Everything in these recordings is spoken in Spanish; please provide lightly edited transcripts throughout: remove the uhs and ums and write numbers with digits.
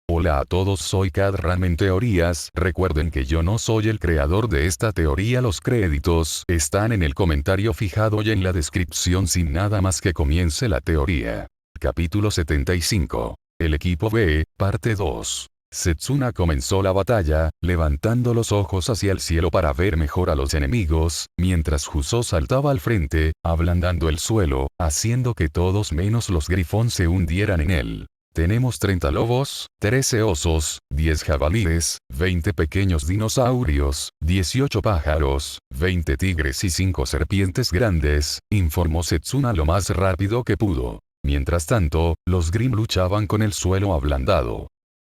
Hola a todos, soy Kadram en Teorías. Recuerden que yo no soy el creador de esta teoría. Los créditos están en el comentario fijado y en la descripción. Sin nada más, que comience la teoría. Capítulo 75. El equipo B, parte 2. Setsuna comenzó la batalla, levantando los ojos hacia el cielo para ver mejor a los enemigos, mientras Juzo saltaba al frente, ablandando el suelo, haciendo que todos menos los grifón se hundieran en él. Tenemos 30 lobos, 13 osos, 10 jabalíes, 20 pequeños dinosaurios, 18 pájaros, 20 tigres y 5 serpientes grandes, informó Setsuna lo más rápido que pudo. Mientras tanto, los Grimm luchaban con el suelo ablandado.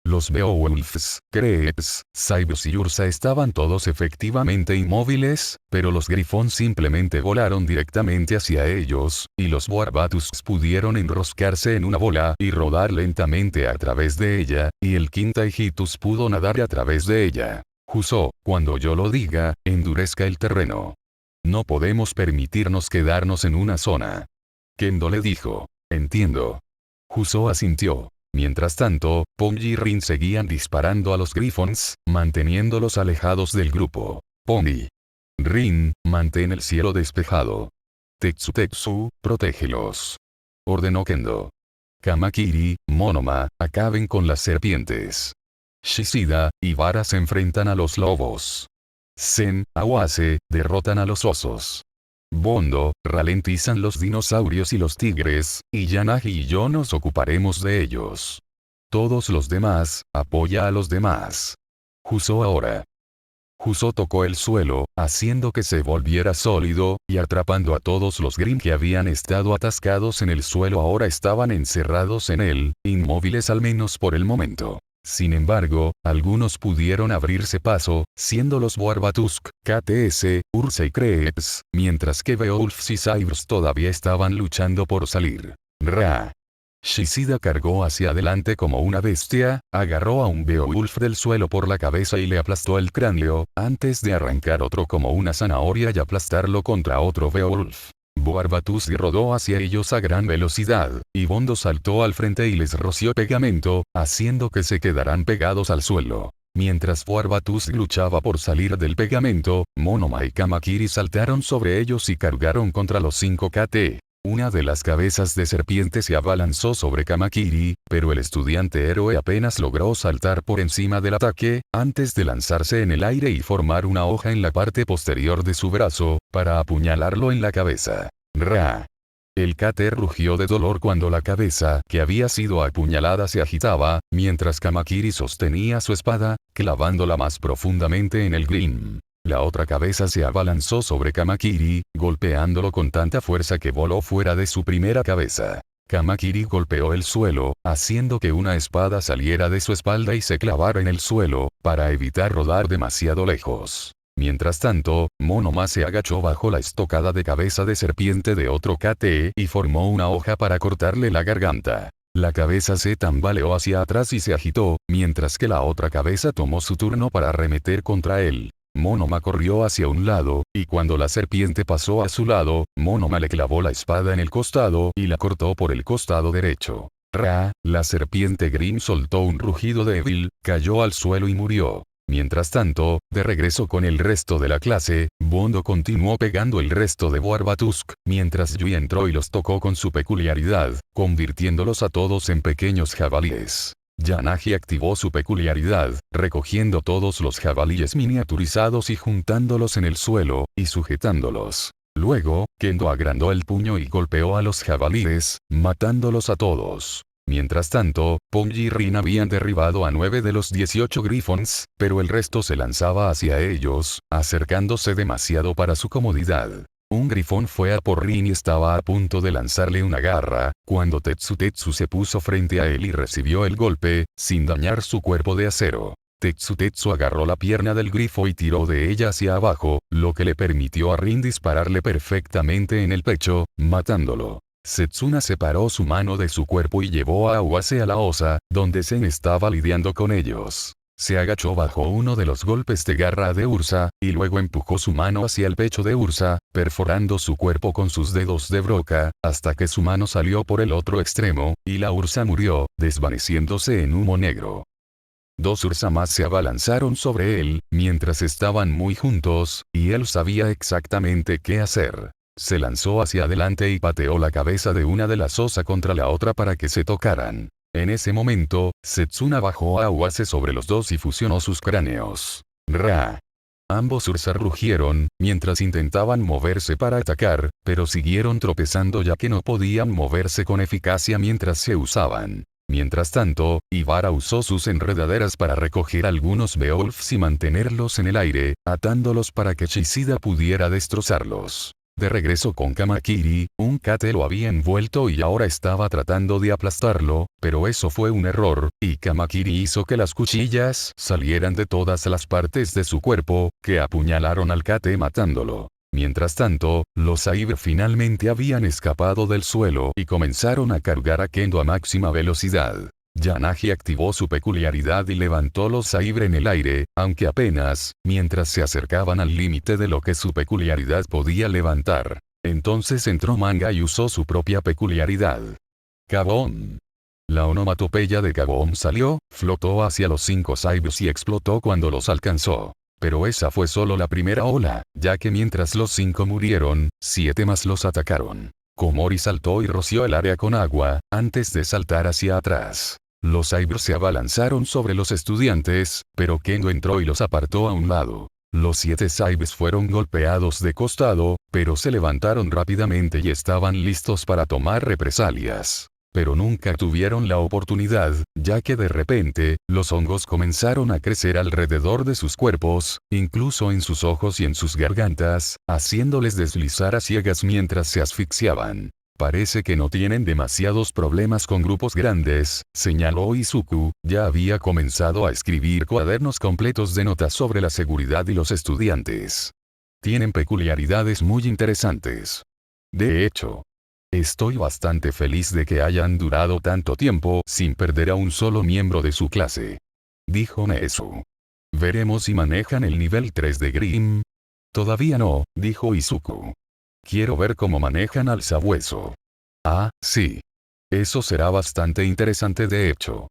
Los Beowulfs, Creeps, Saibos y Ursa estaban todos efectivamente inmóviles, pero los Grifón simplemente volaron directamente hacia ellos, y los Warbatusks pudieron enroscarse en una bola y rodar lentamente a través de ella, y el Quintaijitus pudo nadar a través de ella. Juzo, cuando yo lo diga, endurezca el terreno. No podemos permitirnos quedarnos en una zona. Kendo le dijo. Entiendo. Juzo asintió. Mientras tanto, Pongi y Rin seguían disparando a los Griffons, manteniéndolos alejados del grupo. Pongi. Rin, mantén el cielo despejado. Tetsu, protégelos. Ordenó Kendo. Kamakiri, Monoma, acaben con las serpientes. Shishida y Vara se enfrentan a los lobos. Zen, Awase, derrotan a los osos. Bondo, ralentizan los dinosaurios y los tigres, y Yanagi y yo nos ocuparemos de ellos. Todos los demás, apoya a los demás. Juzo ahora. Juzo tocó el suelo, haciendo que se volviera sólido, y atrapando a todos los Grimm que habían estado atascados en el suelo ahora estaban encerrados en él, inmóviles al menos por el momento. Sin embargo, algunos pudieron abrirse paso, siendo los Warbatusk, KTS, Ursa y Creeps, mientras que Beowulfs y Saibos todavía estaban luchando por salir. Ra. Shishida cargó hacia adelante como una bestia, agarró a un Beowulf del suelo por la cabeza y le aplastó el cráneo, antes de arrancar otro como una zanahoria y aplastarlo contra otro Beowulf. Warbatusk rodó hacia ellos a gran velocidad, y Bondo saltó al frente y les roció pegamento, haciendo que se quedaran pegados al suelo. Mientras Warbatusk luchaba por salir del pegamento, Monoma y Kamakiri saltaron sobre ellos y cargaron contra los 5 KT. Una de las cabezas de serpiente se abalanzó sobre Kamakiri, pero el estudiante héroe apenas logró saltar por encima del ataque, antes de lanzarse en el aire y formar una hoja en la parte posterior de su brazo, para apuñalarlo en la cabeza. Ra. El KT rugió de dolor cuando la cabeza que había sido apuñalada se agitaba, mientras Kamakiri sostenía su espada, clavándola más profundamente en el Grimm. La otra cabeza se abalanzó sobre Kamakiri, golpeándolo con tanta fuerza que voló fuera de su primera cabeza. Kamakiri golpeó el suelo, haciendo que una espada saliera de su espalda y se clavara en el suelo, para evitar rodar demasiado lejos. Mientras tanto, Monoma se agachó bajo la estocada de cabeza de serpiente de otro KT y formó una hoja para cortarle la garganta. La cabeza se tambaleó hacia atrás y se agitó, mientras que la otra cabeza tomó su turno para arremeter contra él. Monoma corrió hacia un lado, y cuando la serpiente pasó a su lado, Monoma le clavó la espada en el costado y la cortó por el costado derecho. Ra, la serpiente Grimm soltó un rugido débil, cayó al suelo y murió. Mientras tanto, de regreso con el resto de la clase, Bondo continuó pegando el resto de Warbatusk, mientras Yui entró y los tocó con su peculiaridad, convirtiéndolos a todos en pequeños jabalíes. Yanagi activó su peculiaridad, recogiendo todos los jabalíes miniaturizados y juntándolos en el suelo, y sujetándolos. Luego, Kendo agrandó el puño y golpeó a los jabalíes, matándolos a todos. Mientras tanto, Pongi y Rin habían derribado a 9 de los 18 Griffons, pero el resto se lanzaba hacia ellos, acercándose demasiado para su comodidad. Un grifón fue a por Rin y estaba a punto de lanzarle una garra, cuando Tetsu se puso frente a él y recibió el golpe, sin dañar su cuerpo de acero. Tetsu agarró la pierna del grifo y tiró de ella hacia abajo, lo que le permitió a Rin dispararle perfectamente en el pecho, matándolo. Setsuna separó su mano de su cuerpo y llevó a Awase a la osa, donde Zen estaba lidiando con ellos. Se agachó bajo uno de los golpes de garra de Ursa, y luego empujó su mano hacia el pecho de Ursa, perforando su cuerpo con sus dedos de broca, hasta que su mano salió por el otro extremo, y la Ursa murió, desvaneciéndose en humo negro. Dos Ursamas se abalanzaron sobre él, mientras estaban muy juntos, y él sabía exactamente qué hacer. Se lanzó hacia adelante y pateó la cabeza de una de las Osa contra la otra para que se tocaran. En ese momento, Setsuna bajó a Awase sobre los dos y fusionó sus cráneos. ¡Ra! Ambos Ursa rugieron, mientras intentaban moverse para atacar, pero siguieron tropezando ya que no podían moverse con eficacia mientras se usaban. Mientras tanto, Ivara usó sus enredaderas para recoger algunos Beowulfs y mantenerlos en el aire, atándolos para que Shishida pudiera destrozarlos. De regreso con Kamakiri, un Kate lo había envuelto y ahora estaba tratando de aplastarlo, pero eso fue un error, y Kamakiri hizo que las cuchillas salieran de todas las partes de su cuerpo, que apuñalaron al Kate matándolo. Mientras tanto, los Aibe finalmente habían escapado del suelo y comenzaron a cargar a Kendo a máxima velocidad. Yanagi activó su peculiaridad y levantó los Aibe en el aire, aunque apenas, mientras se acercaban al límite de lo que su peculiaridad podía levantar. Entonces entró Manga y usó su propia peculiaridad. Kaboom. La onomatopeya de Kaboom salió, flotó hacia los 5 Aibes y explotó cuando los alcanzó. Pero esa fue solo la primera ola, ya que mientras los 5 murieron, 7 más los atacaron. Komori saltó y roció el área con agua, antes de saltar hacia atrás. Los Aibes se abalanzaron sobre los estudiantes, pero Kendo entró y los apartó a un lado. Los 7 Aibes fueron golpeados de costado, pero se levantaron rápidamente y estaban listos para tomar represalias. Pero nunca tuvieron la oportunidad, ya que de repente, los hongos comenzaron a crecer alrededor de sus cuerpos, incluso en sus ojos y en sus gargantas, haciéndoles deslizar a ciegas mientras se asfixiaban. Parece que no tienen demasiados problemas con grupos grandes, señaló Izuku, ya había comenzado a escribir cuadernos completos de notas sobre la seguridad y los estudiantes. Tienen peculiaridades muy interesantes. De hecho, estoy bastante feliz de que hayan durado tanto tiempo sin perder a un solo miembro de su clase. Dijo Nezu. Veremos si manejan el nivel 3 de Grimm. Todavía no, dijo Izuku. Quiero ver cómo manejan al sabueso. Ah, sí. Eso será bastante interesante de hecho.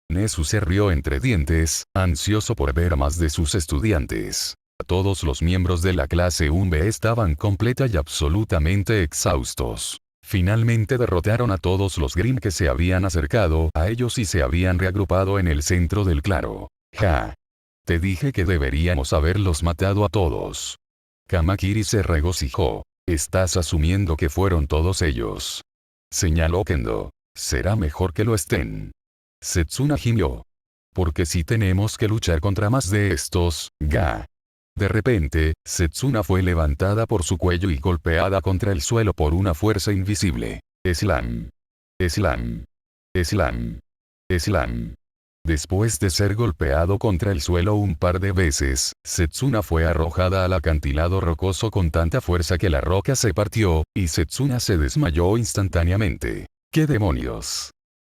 Nezu se rió entre dientes, ansioso por ver a más de sus estudiantes. Todos los miembros de la clase 1B estaban completa y absolutamente exhaustos. Finalmente derrotaron a todos los Grimm que se habían acercado a ellos y se habían reagrupado en el centro del claro. Ja. Te dije que deberíamos haberlos matado a todos. Kamakiri se regocijó. Estás asumiendo que fueron todos ellos. Señaló Kendo. Será mejor que lo estén. Setsuna gimió. Porque si tenemos que luchar contra más de estos, ga. De repente, Setsuna fue levantada por su cuello y golpeada contra el suelo por una fuerza invisible. Slam. Slam. Slam. Slam. Después de ser golpeado contra el suelo un par de veces, Setsuna fue arrojada al acantilado rocoso con tanta fuerza que la roca se partió, y Setsuna se desmayó instantáneamente. ¿Qué demonios?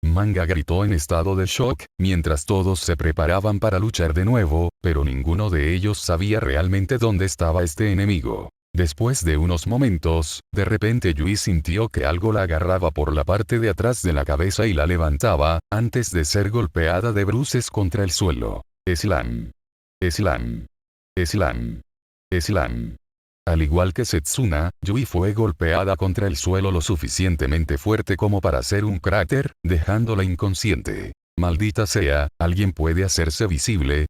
Manga gritó en estado de shock, mientras todos se preparaban para luchar de nuevo, pero ninguno de ellos sabía realmente dónde estaba este enemigo. Después de unos momentos, de repente Yui sintió que algo la agarraba por la parte de atrás de la cabeza y la levantaba, antes de ser golpeada de bruces contra el suelo. Slam. Slam. Slam. Slam. Al igual que Setsuna, Yui fue golpeada contra el suelo lo suficientemente fuerte como para hacer un cráter, dejándola inconsciente. Maldita sea, ¿alguien puede hacerse visible?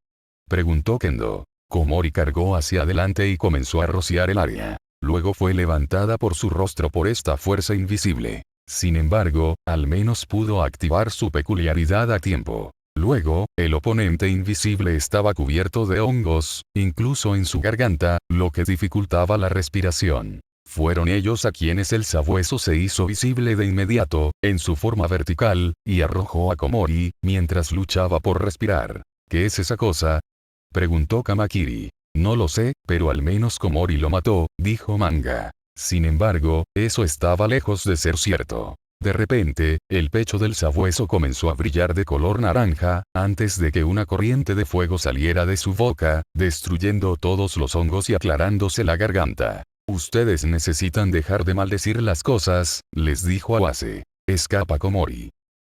Preguntó Kendo. Komori cargó hacia adelante y comenzó a rociar el área. Luego fue levantada por su rostro por esta fuerza invisible. Sin embargo, al menos pudo activar su peculiaridad a tiempo. Luego, el oponente invisible estaba cubierto de hongos, incluso en su garganta, lo que dificultaba la respiración. Fueron ellos a quienes el sabueso se hizo visible de inmediato, en su forma vertical, y arrojó a Komori, mientras luchaba por respirar. ¿Qué es esa cosa? Preguntó Kamakiri. No lo sé, pero al menos Komori lo mató, dijo Manga. Sin embargo, eso estaba lejos de ser cierto. De repente, el pecho del sabueso comenzó a brillar de color naranja, antes de que una corriente de fuego saliera de su boca, destruyendo todos los hongos y aclarándose la garganta. Ustedes necesitan dejar de maldecir las cosas, les dijo Awase. Escapa Komori.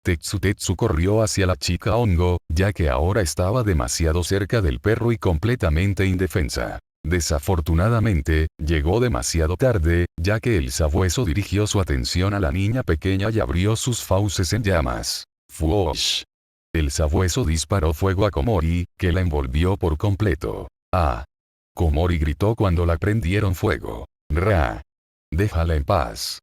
Tetsu corrió hacia la chica hongo, ya que ahora estaba demasiado cerca del perro y completamente indefensa. Desafortunadamente, llegó demasiado tarde, ya que el sabueso dirigió su atención a la niña pequeña y abrió sus fauces en llamas. ¡Fuosh! El sabueso disparó fuego a Komori, que la envolvió por completo. ¡Ah! Komori gritó cuando la prendieron fuego. ¡Ra! Déjala en paz.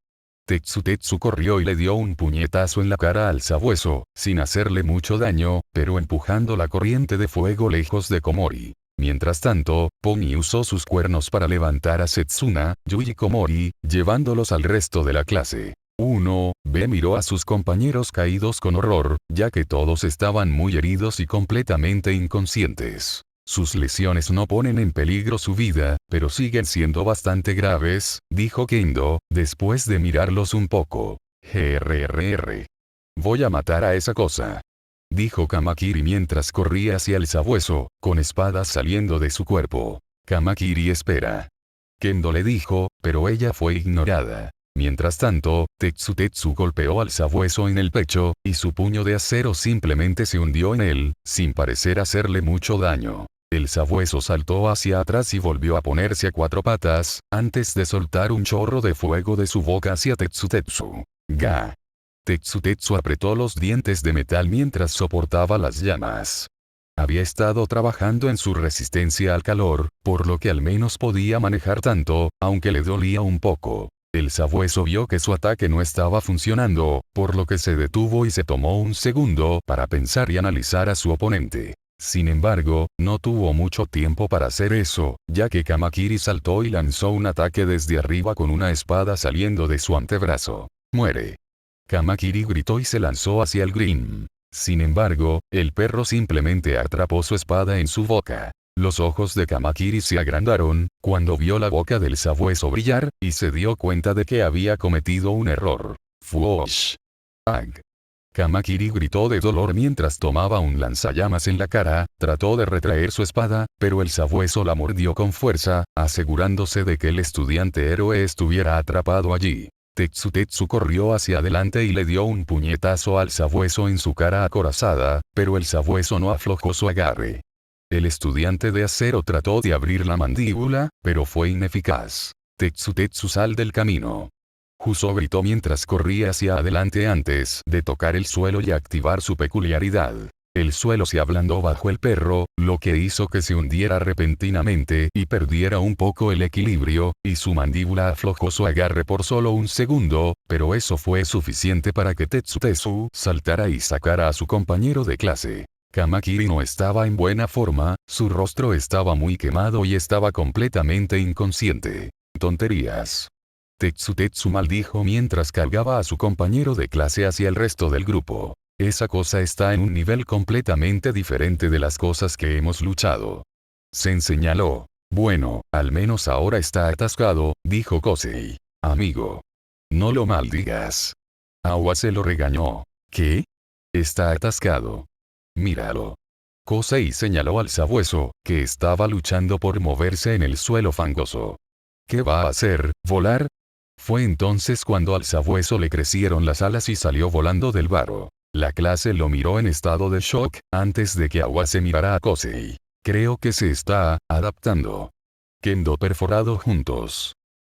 Tetsu corrió y le dio un puñetazo en la cara al sabueso, sin hacerle mucho daño, pero empujando la corriente de fuego lejos de Komori. Mientras tanto, Pony usó sus cuernos para levantar a Setsuna, Yui y Komori, llevándolos al resto de la clase. 1B miró a sus compañeros caídos con horror, ya que todos estaban muy heridos y completamente inconscientes. Sus lesiones no ponen en peligro su vida, pero siguen siendo bastante graves, dijo Kendo, después de mirarlos un poco. Grrr. Voy a matar a esa cosa, dijo Kamakiri mientras corría hacia el sabueso, con espadas saliendo de su cuerpo. Kamakiri espera. Kendo le dijo, pero ella fue ignorada. Mientras tanto, Tetsu golpeó al sabueso en el pecho, y su puño de acero simplemente se hundió en él, sin parecer hacerle mucho daño. El sabueso saltó hacia atrás y volvió a ponerse a cuatro patas, antes de soltar un chorro de fuego de su boca hacia Tetsu. ¡Ga! Tetsu apretó los dientes de metal mientras soportaba las llamas. Había estado trabajando en su resistencia al calor, por lo que al menos podía manejar tanto, aunque le dolía un poco. El sabueso vio que su ataque no estaba funcionando, por lo que se detuvo y se tomó un segundo para pensar y analizar a su oponente. Sin embargo, no tuvo mucho tiempo para hacer eso, ya que Kamakiri saltó y lanzó un ataque desde arriba con una espada saliendo de su antebrazo. ¡Muere! Kamakiri gritó y se lanzó hacia el Green. Sin embargo, el perro simplemente atrapó su espada en su boca. Los ojos de Kamakiri se agrandaron, cuando vio la boca del sabueso brillar, y se dio cuenta de que había cometido un error. ¡Fuosh! ¡Ag! Kamakiri gritó de dolor mientras tomaba un lanzallamas en la cara, trató de retraer su espada, pero el sabueso la mordió con fuerza, asegurándose de que el estudiante héroe estuviera atrapado allí. Tetsu corrió hacia adelante y le dio un puñetazo al sabueso en su cara acorazada, pero el sabueso no aflojó su agarre. El estudiante de acero trató de abrir la mandíbula, pero fue ineficaz. Tetsu sal del camino. Juso gritó mientras corría hacia adelante antes de tocar el suelo y activar su peculiaridad. El suelo se ablandó bajo el perro, lo que hizo que se hundiera repentinamente y perdiera un poco el equilibrio, y su mandíbula aflojó su agarre por solo un segundo, pero eso fue suficiente para que Tetsu saltara y sacara a su compañero de clase. Kamakiri no estaba en buena forma, su rostro estaba muy quemado y estaba completamente inconsciente. Tonterías. Tetsu maldijo mientras cargaba a su compañero de clase hacia el resto del grupo. Esa cosa está en un nivel completamente diferente de las cosas que hemos luchado. Sen señaló. Bueno, al menos ahora está atascado, dijo Kosei. Amigo. No lo maldigas. Awa se lo regañó. ¿Qué? Está atascado. Míralo. Kosei señaló al sabueso, que estaba luchando por moverse en el suelo fangoso. ¿Qué va a hacer? ¿Volar? Fue entonces cuando al sabueso le crecieron las alas y salió volando del varo. La clase lo miró en estado de shock, antes de que Awa se mirara a Kosei. Creo que se está adaptando. Kendo perforado juntos.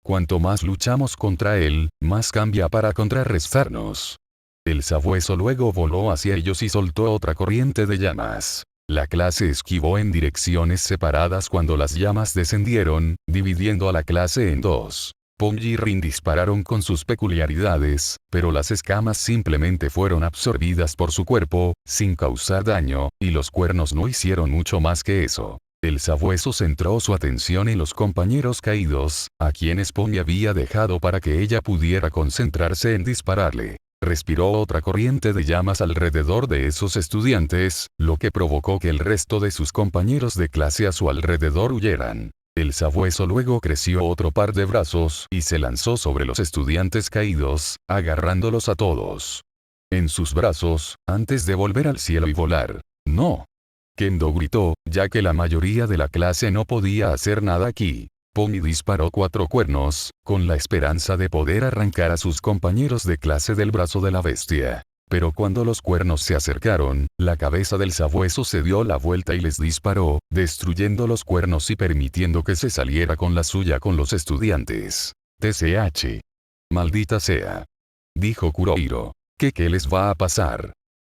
Cuanto más luchamos contra él, más cambia para contrarrestarnos. El sabueso luego voló hacia ellos y soltó otra corriente de llamas. La clase esquivó en direcciones separadas cuando las llamas descendieron, dividiendo a la clase en dos. Pong y Rin dispararon con sus peculiaridades, pero las escamas simplemente fueron absorbidas por su cuerpo, sin causar daño, y los cuernos no hicieron mucho más que eso. El sabueso centró su atención en los compañeros caídos, a quienes Pong había dejado para que ella pudiera concentrarse en dispararle. Respiró otra corriente de llamas alrededor de esos estudiantes, lo que provocó que el resto de sus compañeros de clase a su alrededor huyeran. El sabueso luego creció otro par de brazos y se lanzó sobre los estudiantes caídos, agarrándolos a todos en sus brazos, antes de volver al cielo y volar. ¡No! Kendo gritó, ya que la mayoría de la clase no podía hacer nada aquí. Pony disparó 4 cuernos, con la esperanza de poder arrancar a sus compañeros de clase del brazo de la bestia. Pero cuando los cuernos se acercaron, la cabeza del sabueso se dio la vuelta y les disparó, destruyendo los cuernos y permitiendo que se saliera con la suya con los estudiantes. TCH. Maldita sea. Dijo Kurohiro. ¿Qué les va a pasar?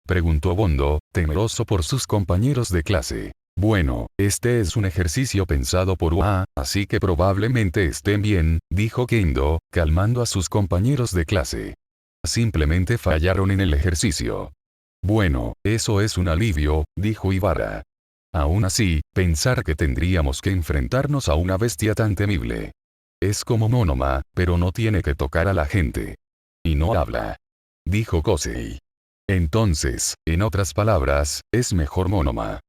Preguntó Bondo, temeroso por sus compañeros de clase. Bueno, este es un ejercicio pensado por UA, así que probablemente estén bien, dijo Kendo, calmando a sus compañeros de clase. Simplemente fallaron en el ejercicio. Bueno, eso es un alivio, dijo Ibara. Aún así, pensar que tendríamos que enfrentarnos a una bestia tan temible. Es como Monoma, pero no tiene que tocar a la gente. Y no habla. Dijo Kosei. Entonces, en otras palabras, es mejor Monoma.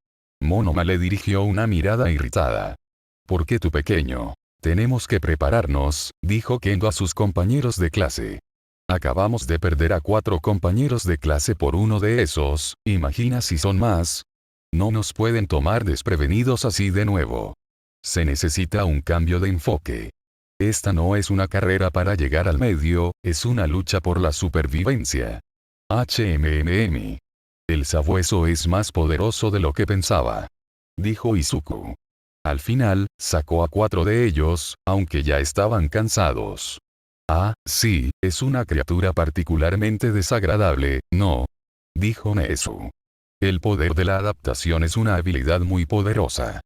Monoma le dirigió una mirada irritada. ¿Por qué tu pequeño? Tenemos que prepararnos, dijo Kendo a sus compañeros de clase. Acabamos de perder a 4 compañeros de clase por uno de esos, imagina si son más. No nos pueden tomar desprevenidos así de nuevo. Se necesita un cambio de enfoque. Esta no es una carrera para llegar al medio, es una lucha por la supervivencia. HMMM. El sabueso es más poderoso de lo que pensaba. Dijo Izuku. Al final, sacó a 4 de ellos, aunque ya estaban cansados. Ah, sí, es una criatura particularmente desagradable, ¿no? Dijo Nezu. El poder de la adaptación es una habilidad muy poderosa.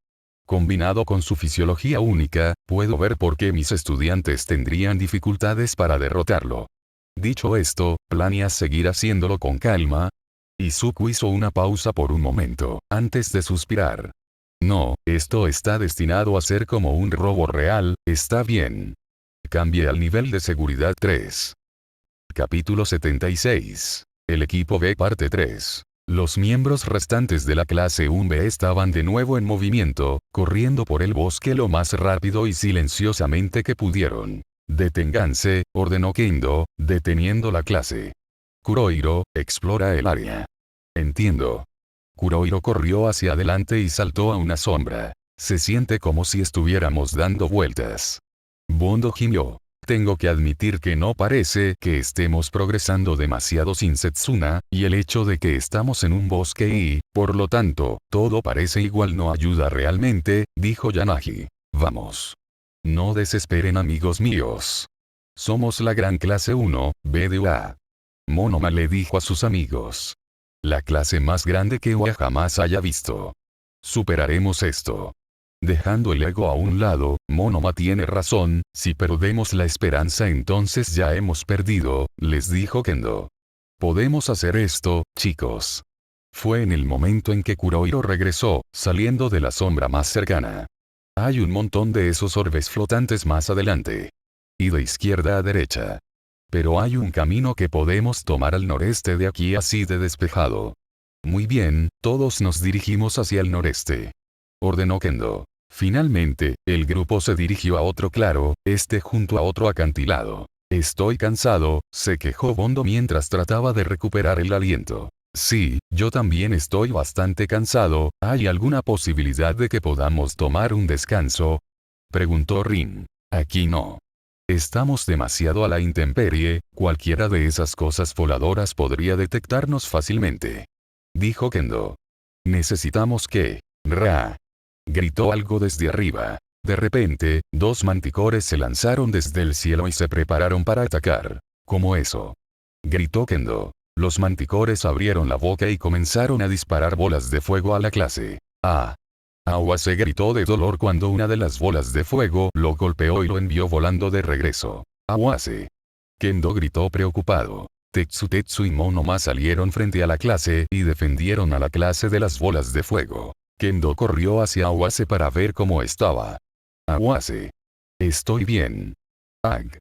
Combinado con su fisiología única, puedo ver por qué mis estudiantes tendrían dificultades para derrotarlo. Dicho esto, ¿planeas seguir haciéndolo con calma? Izuku hizo una pausa por un momento, antes de suspirar. No, esto está destinado a ser como un robo real, está bien. Cambie al nivel de seguridad 3. Capítulo 76. El equipo B parte 3. Los miembros restantes de la clase 1B estaban de nuevo en movimiento, corriendo por el bosque lo más rápido y silenciosamente que pudieron. Deténganse, ordenó Kendo, deteniendo la clase. Kurohiro, explora el área. Entiendo. Kurohiro corrió hacia adelante y saltó a una sombra. Se siente como si estuviéramos dando vueltas. Bondo gimió. Tengo que admitir que no parece que estemos progresando demasiado sin Setsuna, y el hecho de que estamos en un bosque y, por lo tanto, todo parece igual no ayuda realmente, dijo Yanagi. Vamos. No desesperen amigos míos. Somos la gran clase 1, B de UA. Monoma le dijo a sus amigos. La clase más grande que UA jamás haya visto. Superaremos esto. Dejando el ego a un lado, Monoma tiene razón, si perdemos la esperanza entonces ya hemos perdido, les dijo Kendo. Podemos hacer esto, chicos. Fue en el momento en que Kurohiro regresó, saliendo de la sombra más cercana. Hay un montón de esos orbes flotantes más adelante. Y de izquierda a derecha. Pero hay un camino que podemos tomar al noreste de aquí así de despejado. Muy bien, todos nos dirigimos hacia el noreste. Ordenó Kendo. Finalmente, el grupo se dirigió a otro claro, junto a otro acantilado. Estoy cansado, se quejó Bondo mientras trataba de recuperar el aliento. Sí, yo también estoy bastante cansado, ¿hay alguna posibilidad de que podamos tomar un descanso? Preguntó Rin. Aquí no. Estamos demasiado a la intemperie, cualquiera de esas cosas voladoras podría detectarnos fácilmente. Dijo Kendo. Necesitamos que... Ra. Gritó algo desde arriba. De repente, 2 manticores se lanzaron desde el cielo y se prepararon para atacar. ¿Cómo eso? Gritó Kendo. Los manticores abrieron la boca y comenzaron a disparar bolas de fuego a la clase. ¡Ah! Awase gritó de dolor cuando una de las bolas de fuego lo golpeó y lo envió volando de regreso. ¡Awase! Kendo gritó preocupado. Tetsu y Monoma salieron frente a la clase y defendieron a la clase de las bolas de fuego. Kendo corrió hacia Awase para ver cómo estaba. Awase. Estoy bien. Ag.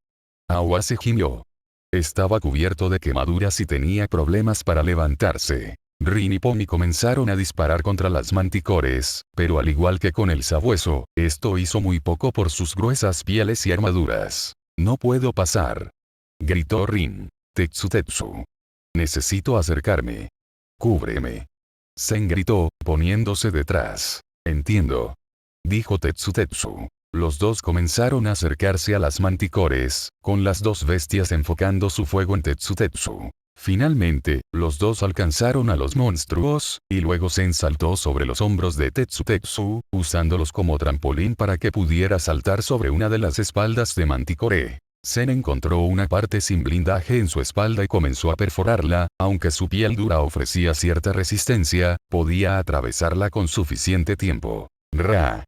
Awase gimió. Estaba cubierto de quemaduras y tenía problemas para levantarse. Rin y Pony comenzaron a disparar contra las manticores, pero al igual que con el sabueso, esto hizo muy poco por sus gruesas pieles y armaduras. No puedo pasar. Gritó Rin. Tetsu. Necesito acercarme. Cúbreme. Zen gritó, poniéndose detrás. Entiendo. Dijo Tetsu. Los dos comenzaron a acercarse a las manticores, con las 2 bestias enfocando su fuego en Tetsu. Finalmente, los dos alcanzaron a los monstruos, y luego Zen saltó sobre los hombros de Tetsu, usándolos como trampolín para que pudiera saltar sobre una de las espaldas de Manticore. Zen encontró una parte sin blindaje en su espalda y comenzó a perforarla, aunque su piel dura ofrecía cierta resistencia, podía atravesarla con suficiente tiempo. Ra.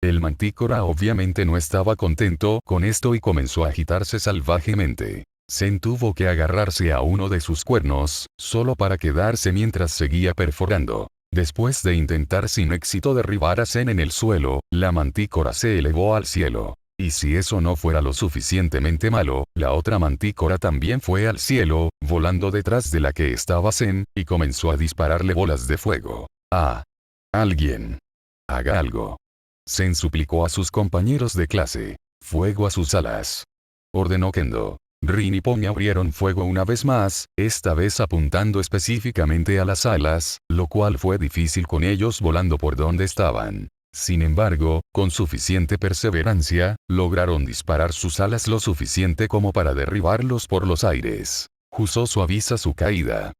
El Mantícora obviamente no estaba contento con esto y comenzó a agitarse salvajemente. Zen tuvo que agarrarse a uno de sus cuernos, solo para quedarse mientras seguía perforando. Después de intentar sin éxito derribar a Zen en el suelo, la Mantícora se elevó al cielo. Y si eso no fuera lo suficientemente malo, la otra Mantícora también fue al cielo, volando detrás de la que estaba Zen, y comenzó a dispararle bolas de fuego. ¡Ah! ¡Alguien! ¡Haga algo! Zen suplicó a sus compañeros de clase. ¡Fuego a sus alas! Ordenó Kendo. Rin y Pony abrieron fuego una vez más, esta vez apuntando específicamente a las alas, lo cual fue difícil con ellos volando por donde estaban. Sin embargo, con suficiente perseverancia, lograron disparar sus alas lo suficiente como para derribarlos por los aires. Juzo suaviza su caída.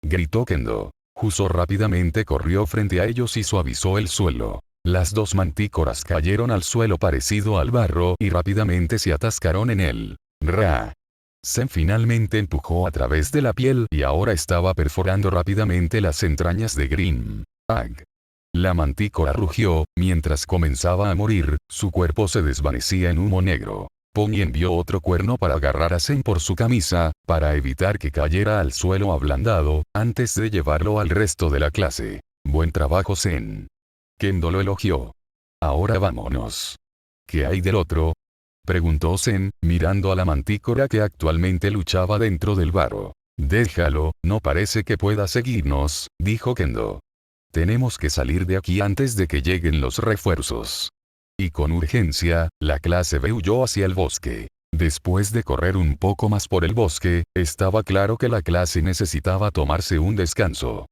Gritó Kendo. Juzo rápidamente corrió frente a ellos y suavizó el suelo. Las dos mantícoras cayeron al suelo parecido al barro y rápidamente se atascaron en él. Ra. Zen finalmente empujó a través de la piel y ahora estaba perforando rápidamente las entrañas de Green. Ag. La mantícora rugió, mientras comenzaba a morir, su cuerpo se desvanecía en humo negro. Pony envió otro cuerno para agarrar a Zen por su camisa, para evitar que cayera al suelo ablandado, antes de llevarlo al resto de la clase. Buen trabajo Zen. Kendo lo elogió. Ahora vámonos. ¿Qué hay del otro? Preguntó Zen, mirando a la mantícora que actualmente luchaba dentro del barro. Déjalo, no parece que pueda seguirnos, dijo Kendo. Tenemos que salir de aquí antes de que lleguen los refuerzos. Y con urgencia, la clase B huyó hacia el bosque. Después de correr un poco más por el bosque, estaba claro que la clase necesitaba tomarse un descanso.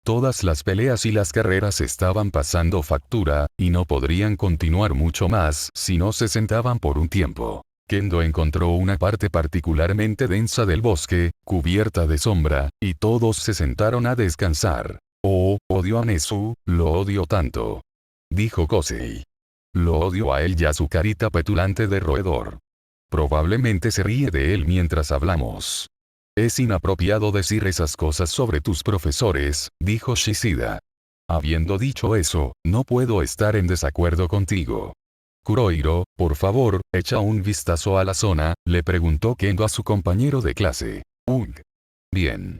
Todas las peleas y las carreras estaban pasando factura, y no podrían continuar mucho más si no se sentaban por un tiempo. Kendo encontró una parte particularmente densa del bosque, cubierta de sombra, y todos se sentaron a descansar. Oh, odio a Nezu, lo odio tanto. Dijo Kosei. Lo odio a él y a su carita petulante de roedor. Probablemente se ríe de él mientras hablamos. Es inapropiado decir esas cosas sobre tus profesores, dijo Shishida. Habiendo dicho eso, no puedo estar en desacuerdo contigo. Kurohiro, por favor, echa un vistazo a la zona, le preguntó Kendo a su compañero de clase. Bien.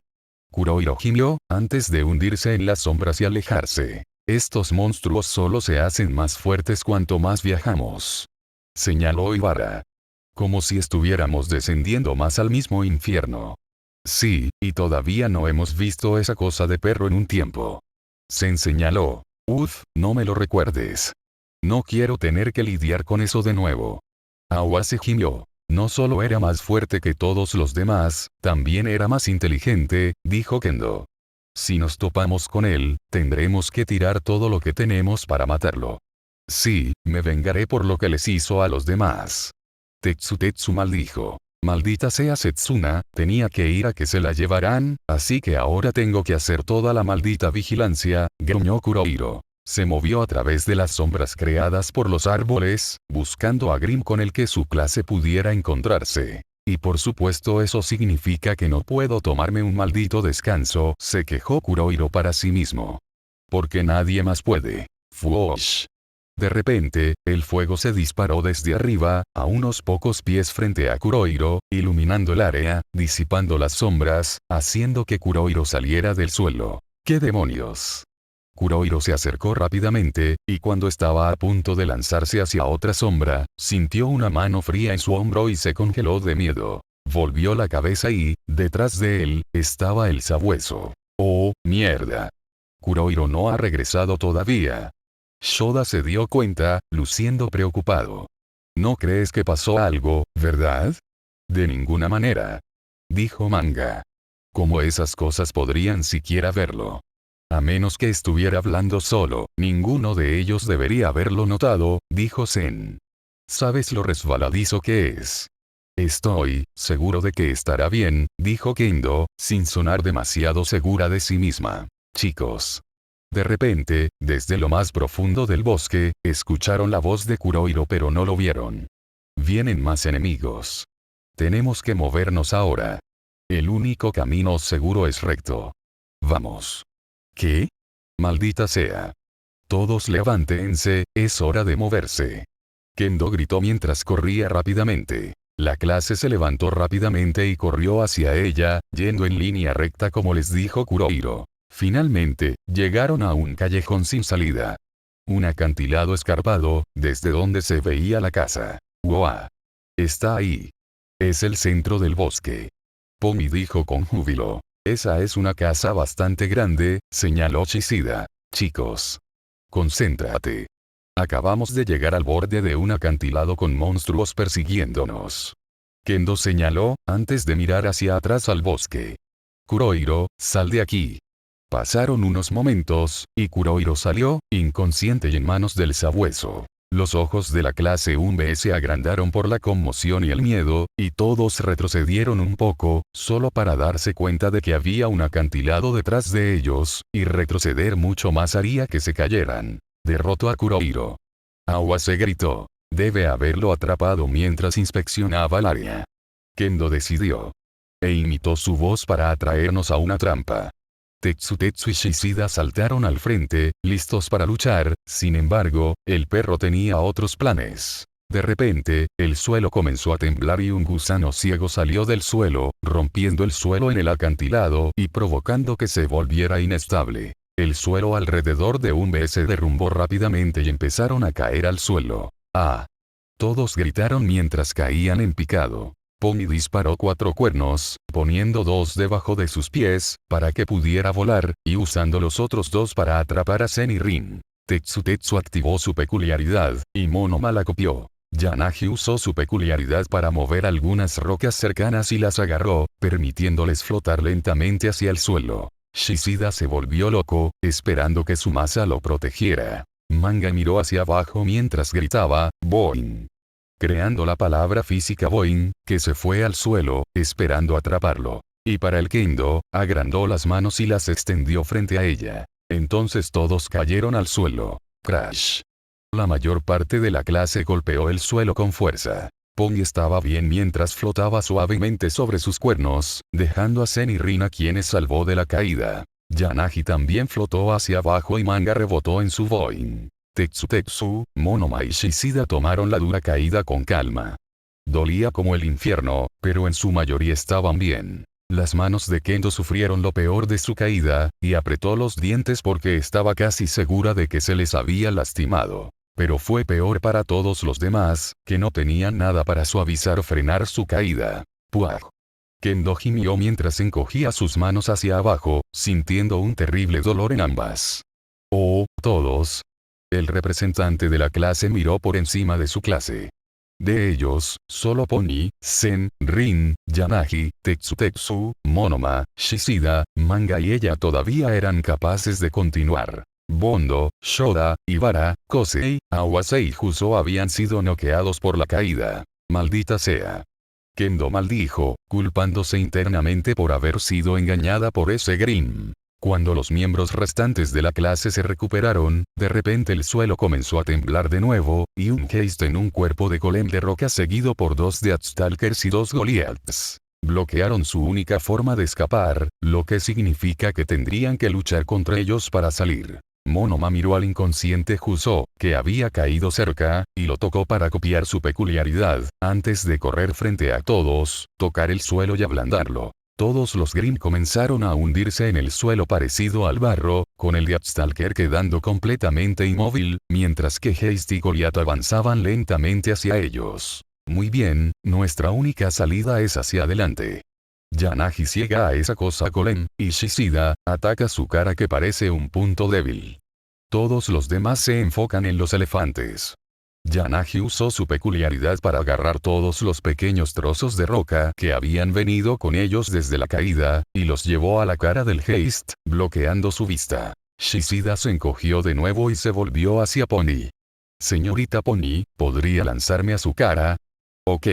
Kurohiro gimió, antes de hundirse en las sombras y alejarse. Estos monstruos solo se hacen más fuertes cuanto más viajamos. Señaló Ibara. Como si estuviéramos descendiendo más al mismo infierno. Sí, y todavía no hemos visto esa cosa de perro en un tiempo. Zen señaló. No me lo recuerdes. No quiero tener que lidiar con eso de nuevo. Awase gimió. No solo era más fuerte que todos los demás, también era más inteligente, dijo Kendo. Si nos topamos con él, tendremos que tirar todo lo que tenemos para matarlo. Sí, me vengaré por lo que les hizo a los demás. Tetsu maldijo. Maldita sea Setsuna, tenía que ir a que se la llevaran, así que ahora tengo que hacer toda la maldita vigilancia, gruñó Kurohiro. Se movió a través de las sombras creadas por los árboles, buscando a Grim con el que su clase pudiera encontrarse. Y por supuesto eso significa que no puedo tomarme un maldito descanso, se quejó Kurohiro para sí mismo. Porque nadie más puede. Fuosh. De repente, el fuego se disparó desde arriba, a unos pocos pies frente a Kurohiro, iluminando el área, disipando las sombras, haciendo que Kurohiro saliera del suelo. ¿Qué demonios? Kurohiro se acercó rápidamente, y cuando estaba a punto de lanzarse hacia otra sombra, sintió una mano fría en su hombro y se congeló de miedo. Volvió la cabeza y, detrás de él, estaba el sabueso. ¡Oh, mierda! Kurohiro no ha regresado todavía. Shoda se dio cuenta, luciendo preocupado. ¿No crees que pasó algo, verdad? De ninguna manera. Dijo Manga. ¿Cómo esas cosas podrían siquiera verlo? A menos que estuviera hablando solo, ninguno de ellos debería haberlo notado, dijo Zen. ¿Sabes lo resbaladizo que es? Estoy seguro de que estará bien, dijo Kendo, sin sonar demasiado segura de sí misma. Chicos. De repente, desde lo más profundo del bosque, escucharon la voz de Kurohiro pero no lo vieron. Vienen más enemigos. Tenemos que movernos ahora. El único camino seguro es recto. Vamos. ¿Qué? Maldita sea. Todos levántense, es hora de moverse. Kendo gritó mientras corría rápidamente. La clase se levantó rápidamente y corrió hacia ella, yendo en línea recta como les dijo Kurohiro. Finalmente, llegaron a un callejón sin salida. Un acantilado escarpado, desde donde se veía la casa. ¡Wow! Está ahí. Es el centro del bosque. Pony dijo con júbilo. Esa es una casa bastante grande, señaló Shishida. Chicos. Concéntrate. Acabamos de llegar al borde de un acantilado con monstruos persiguiéndonos. Kendo señaló, antes de mirar hacia atrás al bosque. Kurohiro, sal de aquí. Pasaron unos momentos, y Kurohiro salió, inconsciente y en manos del sabueso. Los ojos de la clase 1B se agrandaron por la conmoción y el miedo, y todos retrocedieron un poco, solo para darse cuenta de que había un acantilado detrás de ellos, y retroceder mucho más haría que se cayeran. Derrotó a Kurohiro. Awase gritó. Debe haberlo atrapado mientras inspeccionaba el área. Kendo decidió. E imitó su voz para atraernos a una trampa. Tetsu y Shishida saltaron al frente, listos para luchar, sin embargo, el perro tenía otros planes. De repente, el suelo comenzó a temblar y un gusano ciego salió del suelo, rompiendo el suelo en el acantilado y provocando que se volviera inestable. El suelo alrededor de un B se derrumbó rápidamente y empezaron a caer al suelo. ¡Ah! Todos gritaron mientras caían en picado. Pony disparó 4 cuernos, poniendo 2 debajo de sus pies, para que pudiera volar, y usando los otros 2 para atrapar a Zen y Rin. Tetsu activó su peculiaridad, y Monoma la copió. Yanagi usó su peculiaridad para mover algunas rocas cercanas y las agarró, permitiéndoles flotar lentamente hacia el suelo. Shishida se volvió loco, esperando que su masa lo protegiera. Manga miró hacia abajo mientras gritaba, Boing. Creando la palabra física Boing, que se fue al suelo, esperando atraparlo. Y para el Kendo, agrandó las manos y las extendió frente a ella. Entonces todos cayeron al suelo. Crash. La mayor parte de la clase golpeó el suelo con fuerza. Pony estaba bien mientras flotaba suavemente sobre sus cuernos, dejando a Zen y Rin a quienes salvó de la caída. Yanagi también flotó hacia abajo y Manga rebotó en su Boing. Tetsu, Monoma y Shishida tomaron la dura caída con calma. Dolía como el infierno, pero en su mayoría estaban bien. Las manos de Kendo sufrieron lo peor de su caída, y apretó los dientes porque estaba casi segura de que se les había lastimado. Pero fue peor para todos los demás, que no tenían nada para suavizar o frenar su caída. ¡Puaj! Kendo gimió mientras encogía sus manos hacia abajo, sintiendo un terrible dolor en ambas. ¡Oh, todos! El representante de la clase miró por encima de su clase. De ellos, solo Pony, Zen, Rin, Yanagi, Tetsu, Monoma, Shishida, Manga y ella todavía eran capaces de continuar. Bondo, Shoda, Ibara, Kosei, Awase y Juso habían sido noqueados por la caída. Maldita sea. Kendo maldijo, culpándose internamente por haber sido engañada por ese Grim. Cuando los miembros restantes de la clase se recuperaron, de repente el suelo comenzó a temblar de nuevo, y un geist en un cuerpo de golem de roca seguido por 2 Deathstalkers y 2 Goliaths. Bloquearon su única forma de escapar, lo que significa que tendrían que luchar contra ellos para salir. Monoma miró al inconsciente Juso, que había caído cerca, y lo tocó para copiar su peculiaridad, antes de correr frente a todos, tocar el suelo y ablandarlo. Todos los Grimm comenzaron a hundirse en el suelo parecido al barro, con el Deathstalker quedando completamente inmóvil, mientras que Geist y Goliath avanzaban lentamente hacia ellos. Muy bien, nuestra única salida es hacia adelante. Yanagi ciega a esa cosa golem, y Shishida, ataca su cara que parece un punto débil. Todos los demás se enfocan en los elefantes. Yanagi usó su peculiaridad para agarrar todos los pequeños trozos de roca que habían venido con ellos desde la caída, y los llevó a la cara del Geist, bloqueando su vista. Shishida se encogió de nuevo y se volvió hacia Pony. Señorita Pony, ¿podría lanzarme a su cara? Ok.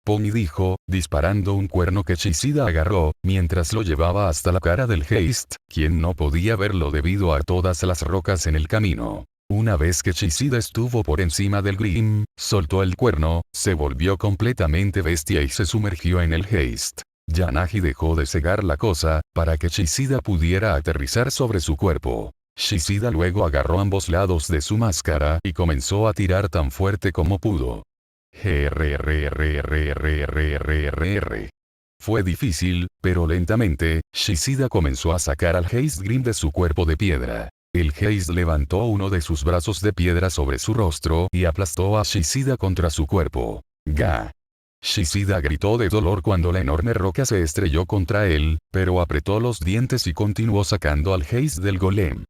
Pony dijo, disparando un cuerno que Shishida agarró, mientras lo llevaba hasta la cara del Haste, quien no podía verlo debido a todas las rocas en el camino. Una vez que Shishida estuvo por encima del Grim, soltó el cuerno, se volvió completamente bestia y se sumergió en el Haste. Yanagi dejó de cegar la cosa, para que Shishida pudiera aterrizar sobre su cuerpo. Shishida luego agarró ambos lados de su máscara y comenzó a tirar tan fuerte como pudo. Fue difícil, pero lentamente, Shishida comenzó a sacar al Haste Grim de su cuerpo de piedra. El Haste levantó uno de sus brazos de piedra sobre su rostro y aplastó a Shishida contra su cuerpo. ¡Ga! Shishida gritó de dolor cuando la enorme roca se estrelló contra él, pero apretó los dientes y continuó sacando al Haste del golem.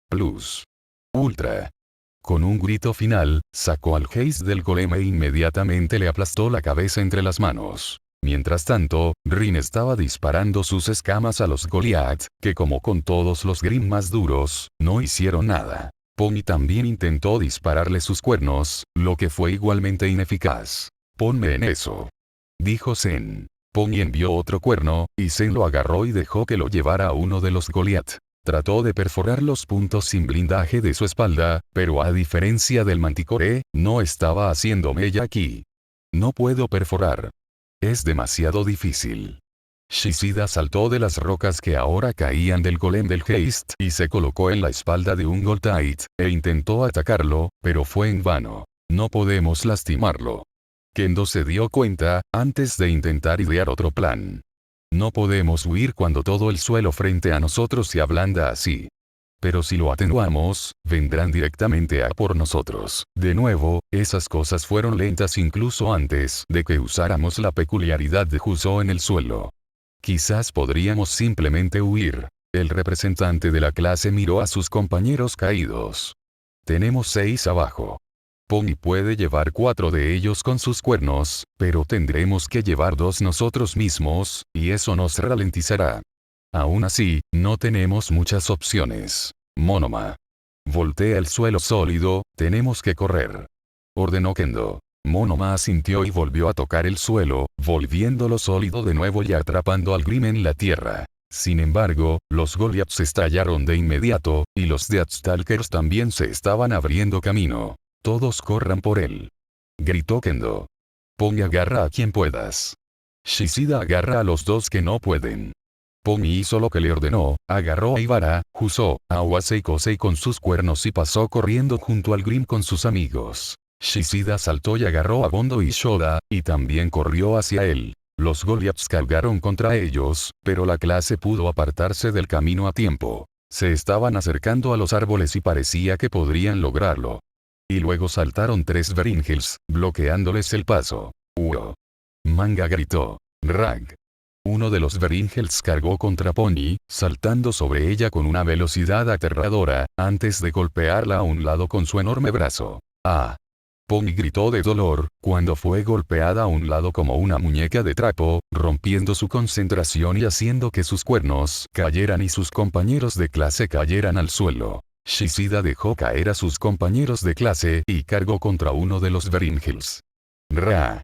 Plus. Ultra. Con un grito final, sacó al Haste del golem e inmediatamente le aplastó la cabeza entre las manos. Mientras tanto, Rin estaba disparando sus escamas a los Goliath, que como con todos los Grim más duros, no hicieron nada. Pony también intentó dispararle sus cuernos, lo que fue igualmente ineficaz. «Ponme en eso», dijo Zen. Pony envió otro cuerno, y Zen lo agarró y dejó que lo llevara a uno de los Goliath. Trató de perforar los puntos sin blindaje de su espalda, pero a diferencia del Manticore, no estaba haciendo mella aquí. «No puedo perforar. Es demasiado difícil». Shishida saltó de las rocas que ahora caían del golem del Haste y se colocó en la espalda de un Goltite, e intentó atacarlo, pero fue en vano. «No podemos lastimarlo». Kendo se dio cuenta, antes de intentar idear otro plan. No podemos huir cuando todo el suelo frente a nosotros se ablanda así. Pero si lo atenuamos, vendrán directamente a por nosotros. De nuevo, esas cosas fueron lentas incluso antes de que usáramos la peculiaridad de Juzo en el suelo. Quizás podríamos simplemente huir. El representante de la clase miró a sus compañeros caídos. Tenemos 6 abajo. Pony puede llevar 4 de ellos con sus cuernos, pero tendremos que llevar 2 nosotros mismos, y eso nos ralentizará. Aún así, no tenemos muchas opciones. Monoma. Voltea el suelo sólido, tenemos que correr. Ordenó Kendo. Monoma asintió y volvió a tocar el suelo, volviéndolo sólido de nuevo y atrapando al Grim en la tierra. Sin embargo, los Goliaths estallaron de inmediato, y los Deathstalkers también se estaban abriendo camino. «Todos corran por él», gritó Kendo. «Pony agarra a quien puedas». Shishida agarra a los 2 que no pueden. Pony hizo lo que le ordenó, agarró a Ibara, Juzo, Awase y Kosei con sus cuernos y pasó corriendo junto al Grim con sus amigos. Shishida saltó y agarró a Bondo y Shoda, y también corrió hacia él. Los Goliaths cargaron contra ellos, pero la clase pudo apartarse del camino a tiempo. Se estaban acercando a los árboles y parecía que podrían lograrlo. Y luego saltaron 3 Beringels, bloqueándoles el paso. «¡Uo!». Manga gritó. «Rag». Uno de los Beringels cargó contra Pony, saltando sobre ella con una velocidad aterradora, antes de golpearla a un lado con su enorme brazo. «¡Ah!». Pony gritó de dolor, cuando fue golpeada a un lado como una muñeca de trapo, rompiendo su concentración y haciendo que sus cuernos cayeran y sus compañeros de clase cayeran al suelo. Shishida dejó caer a sus compañeros de clase y cargó contra uno de los Beringels. «Ra».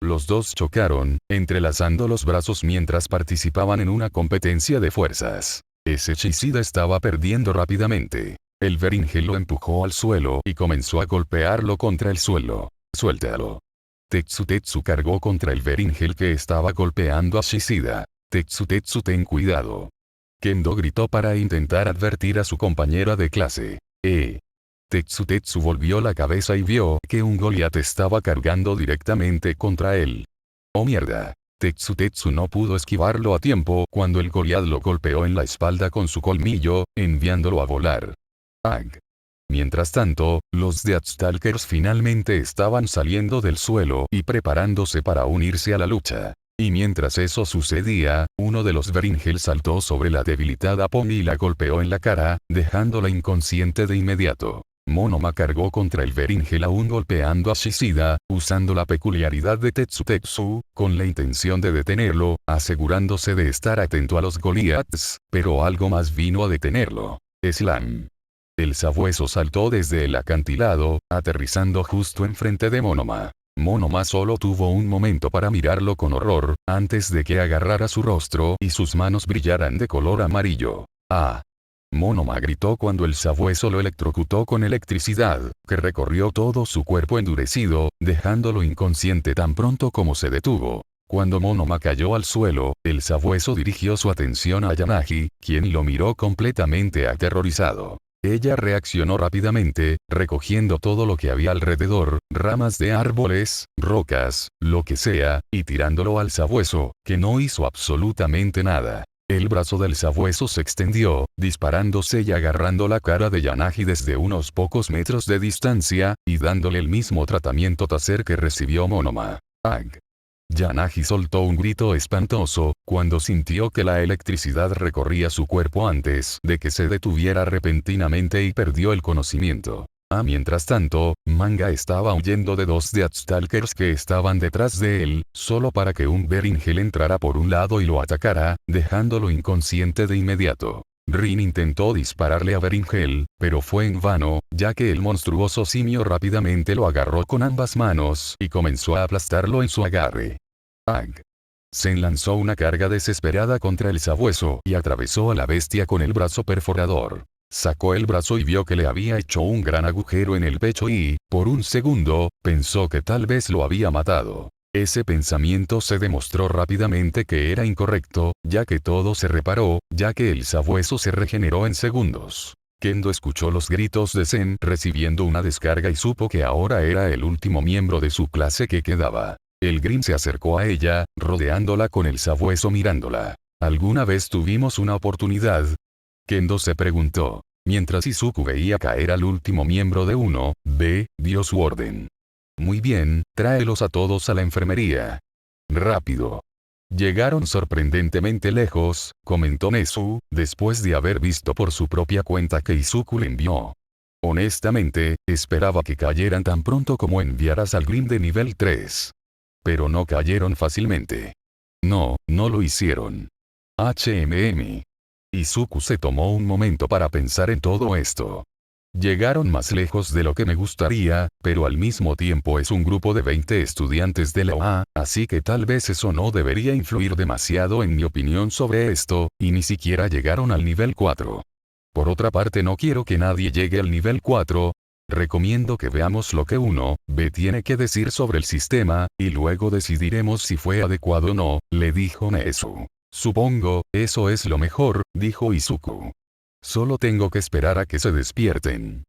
Los 2 chocaron, entrelazando los brazos mientras participaban en una competencia de fuerzas. Ese Shishida estaba perdiendo rápidamente. El Beringel lo empujó al suelo y comenzó a golpearlo contra el suelo. «Suéltalo». Tetsu cargó contra el Beringel que estaba golpeando a Shishida. «Tetsu, ten cuidado». Kendo gritó para intentar advertir a su compañera de clase. Tetsu volvió la cabeza y vio que un Goliath estaba cargando directamente contra él. «Oh mierda». Tetsu no pudo esquivarlo a tiempo cuando el Goliath lo golpeó en la espalda con su colmillo, enviándolo a volar. «Ag». Mientras tanto, los Deathstalkers finalmente estaban saliendo del suelo y preparándose para unirse a la lucha. Y mientras eso sucedía, uno de los Beringels saltó sobre la debilitada Pony y la golpeó en la cara, dejándola inconsciente de inmediato. Monoma cargó contra el Beringel aún golpeando a Shishida, usando la peculiaridad de Tetsu, con la intención de detenerlo, asegurándose de estar atento a los Goliaths, pero algo más vino a detenerlo. Slam. El sabueso saltó desde el acantilado, aterrizando justo enfrente de Monoma. Monoma solo tuvo un momento para mirarlo con horror, antes de que agarrara su rostro y sus manos brillaran de color amarillo. ¡Ah! Monoma gritó cuando el sabueso lo electrocutó con electricidad, que recorrió todo su cuerpo endurecido, dejándolo inconsciente tan pronto como se detuvo. Cuando Monoma cayó al suelo, el sabueso dirigió su atención a Yanagi, quien lo miró completamente aterrorizado. Ella reaccionó rápidamente, recogiendo todo lo que había alrededor, ramas de árboles, rocas, lo que sea, y tirándolo al sabueso, que no hizo absolutamente nada. El brazo del sabueso se extendió, disparándose y agarrando la cara de Yanagi desde unos pocos metros de distancia, y dándole el mismo tratamiento taser que recibió Monoma. ¡Ag! Yanagi soltó un grito espantoso, cuando sintió que la electricidad recorría su cuerpo antes de que se detuviera repentinamente y perdió el conocimiento. Mientras tanto, Manga estaba huyendo de dos Deathstalkers que estaban detrás de él, solo para que un Beringel entrara por un lado y lo atacara, dejándolo inconsciente de inmediato. Rin intentó dispararle a Beringel, pero fue en vano, ya que el monstruoso simio rápidamente lo agarró con ambas manos y comenzó a aplastarlo en su agarre. ¡Ag! Zen lanzó una carga desesperada contra el sabueso y atravesó a la bestia con el brazo perforador. Sacó el brazo y vio que le había hecho un gran agujero en el pecho y, por un segundo, pensó que tal vez lo había matado. Ese pensamiento se demostró rápidamente que era incorrecto, ya que todo se reparó, ya que el sabueso se regeneró en segundos. Kendo escuchó los gritos de Zen recibiendo una descarga y supo que ahora era el último miembro de su clase que quedaba. El Grim se acercó a ella, rodeándola con el sabueso mirándola. ¿Alguna vez tuvimos una oportunidad? Kendo se preguntó. Mientras Izuku veía caer al último miembro de 1B, dio su orden. Muy bien, tráelos a todos a la enfermería. Rápido. Llegaron sorprendentemente lejos, comentó Nezu, después de haber visto por su propia cuenta que Izuku le envió. Honestamente, esperaba que cayeran tan pronto como enviaras al Grim de nivel 3. Pero no cayeron fácilmente. No lo hicieron. Izuku se tomó un momento para pensar en todo esto. Llegaron más lejos de lo que me gustaría, pero al mismo tiempo es un grupo de 20 estudiantes de la OA, así que tal vez eso no debería influir demasiado en mi opinión sobre esto, y ni siquiera llegaron al nivel 4. Por otra parte no quiero que nadie llegue al nivel 4. Recomiendo que veamos lo que 1B tiene que decir sobre el sistema, y luego decidiremos si fue adecuado o no, le dijo Nezu. Supongo, eso es lo mejor, dijo Izuku. Solo tengo que esperar a que se despierten.